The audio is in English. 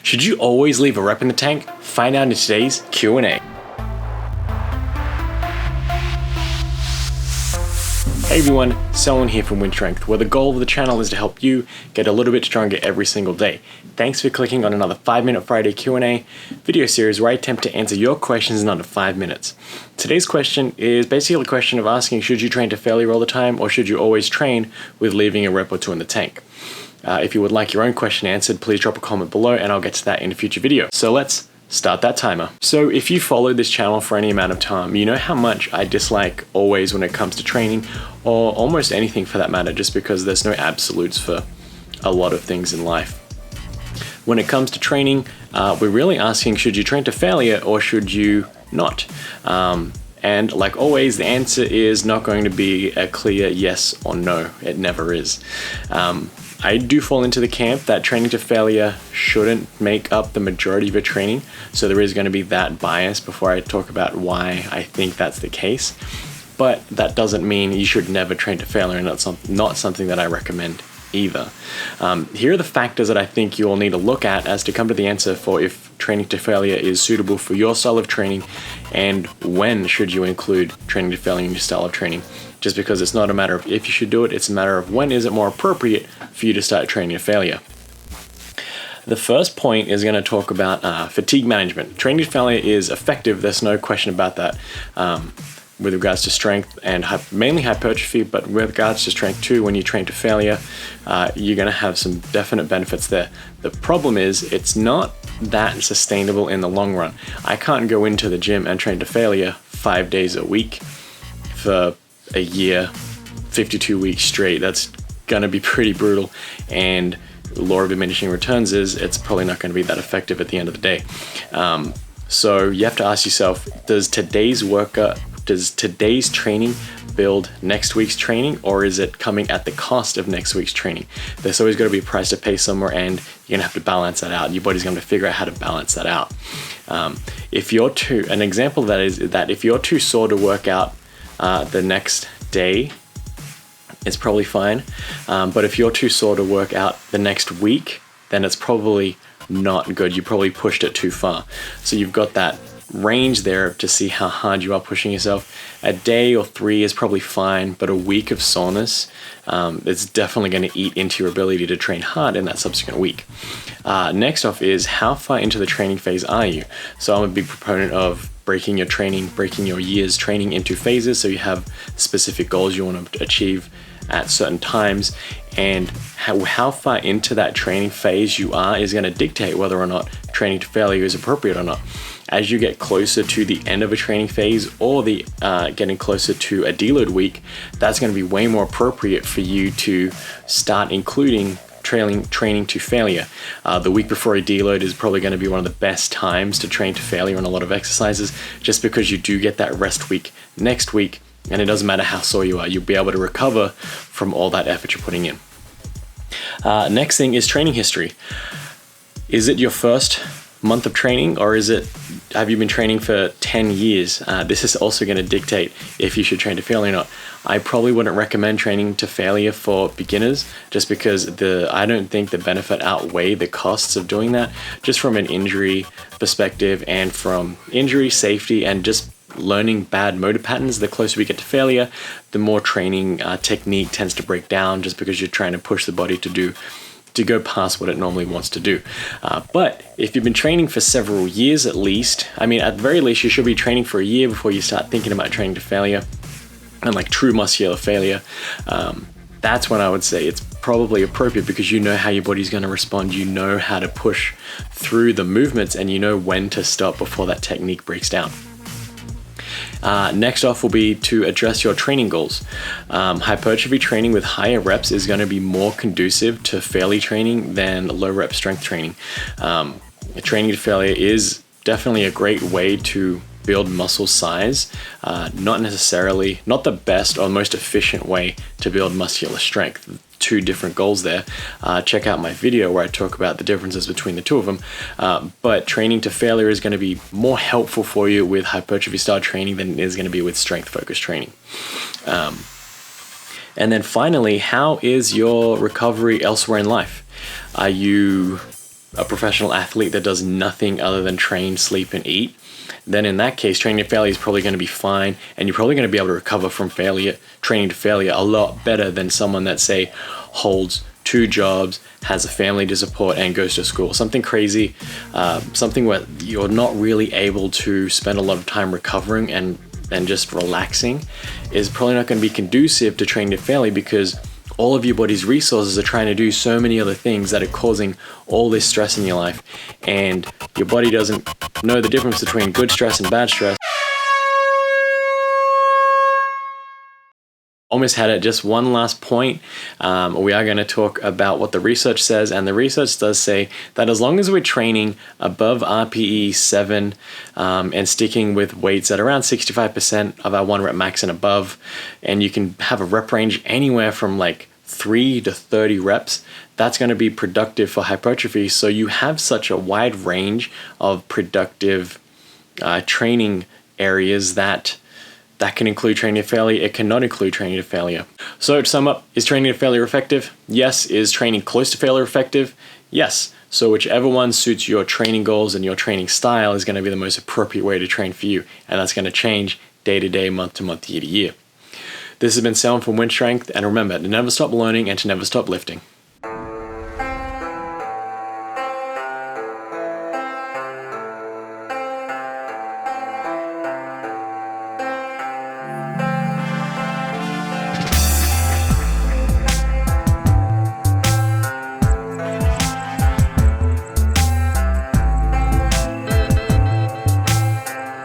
Should you always leave a rep in the tank? Find out in today's Q&A. Hey everyone, Selwyn here from Wynn, where the goal of the channel is to help you get a little bit stronger every single day. Thanks for clicking on another 5-Minute Friday Q&A video series where I attempt to answer your questions in under 5 minutes. Today's question is basically a question of asking, should you train to failure all the time, or should you always train with leaving a rep or two in the tank? If you would like your own question answered, please drop a comment below and I'll get to that in a future video. So let's start that timer. So if you followed this channel for any amount of time, you know how much I dislike always when it comes to training, or almost anything for that matter, just because there's no absolutes for a lot of things in life. When it comes to training, we're really asking, should you train to failure or should you not? And like always, the answer is not going to be a clear yes or no. It never is. I do fall into the camp that training to failure shouldn't make up the majority of your training. So there is going to be that bias before I talk about why I think that's the case. But that doesn't mean you should never train to failure, and that's not something that I recommend either. Here are the factors that I think you will need to look at as to come to the answer for if training to failure is suitable for your style of training, and when should you include training to failure in your style of training. Just because it's not a matter of if you should do it, it's a matter of when is it more appropriate for you to start training to failure. The first point is going to talk about fatigue management. Training to failure is effective, there's no question about that, with regards to strength and mainly hypertrophy, but with regards to strength too. When you train to failure, you're going to have some definite benefits there. The problem is it's not that sustainable in the long run. I can't go into the gym and train to failure 5 days a week for a year, 52 weeks straight. That's going to be pretty brutal, and the law of diminishing returns is it's probably not going to be that effective at the end of the day. So you have to ask yourself, does today's training build next week's training, or is it coming at the cost of next week's training? There's always got to be a price to pay somewhere, and you're gonna have to balance that out. Your body's gonna have to figure out how to balance that out. An example of that is that if you're too sore to work out the next day, it's probably fine. But if you're too sore to work out the next week, then it's probably not good. You probably pushed it too far. So you've got that range there to see how hard you are pushing yourself. A day or 3 is probably fine, but a week of soreness, it's definitely going to eat into your ability to train hard in that subsequent week. Next off is, how far into the training phase are you? So I'm a big proponent of breaking your year's training into phases, so you have specific goals you want to achieve at certain times, and how far into that training phase you are is going to dictate whether or not training to failure is appropriate or not. As you get closer to the end of a training phase, or getting closer to a deload week, that's going to be way more appropriate for you to start including training to failure. The week before a deload is probably going to be one of the best times to train to failure in a lot of exercises, just because you do get that rest week next week, and it doesn't matter how sore you are, you'll be able to recover from all that effort you're putting in. Next thing is training history. Is it your first month of training, or have you been training for 10 years? This is also going to dictate if you should train to failure or not. I probably wouldn't recommend training to failure for beginners, just because I don't think the benefit outweigh the costs of doing that, just from an injury perspective and from injury safety and just learning bad motor patterns. The closer we get to failure, the more training technique tends to break down, just because you're trying to push the body to go past what it normally wants to do. But if you've been training for several years at least, at the very least, you should be training for a year before you start thinking about training to failure and like true muscular failure. That's when I would say it's probably appropriate, because you know how your body's going to respond, you know how to push through the movements, and you know when to stop before that technique breaks down. Next off will be to address your training goals. Hypertrophy training with higher reps is going to be more conducive to failure training than low rep strength training. Training to failure is definitely a great way to build muscle size, not the best or most efficient way to build muscular strength. Two different goals there. Check out my video where I talk about the differences between the two of them. But training to failure is going to be more helpful for you with hypertrophy style training than it is going to be with strength focused training. And then finally, how is your recovery elsewhere in life? Are you a professional athlete that does nothing other than train, sleep, and eat, then in that case, training to failure is probably going to be fine, and you're probably going to be able to recover from failure, training to failure, a lot better than someone that, say, holds 2 jobs, has a family to support, and goes to school. Something crazy, something where you're not really able to spend a lot of time recovering and just relaxing is probably not going to be conducive to training to failure, because all of your body's resources are trying to do so many other things that are causing all this stress in your life, and your body doesn't know the difference between good stress and bad stress. Almost had it. Just one last point. We are going to talk about what the research says, and the research does say that as long as we're training above RPE 7 and sticking with weights at around 65% of our 1 rep max and above, and you can have a rep range anywhere from like 3 to 30 reps, that's going to be productive for hypertrophy. So you have such a wide range of productive training areas that can include training to failure. It cannot include training to failure. So to sum up, is training to failure effective? Yes. Is training close to failure effective? Yes. So whichever one suits your training goals and your training style is going to be the most appropriate way to train for you. And that's going to change day to day, month to month, year to year. This has been Sam from Wynn Strength, and remember to never stop learning and to never stop lifting.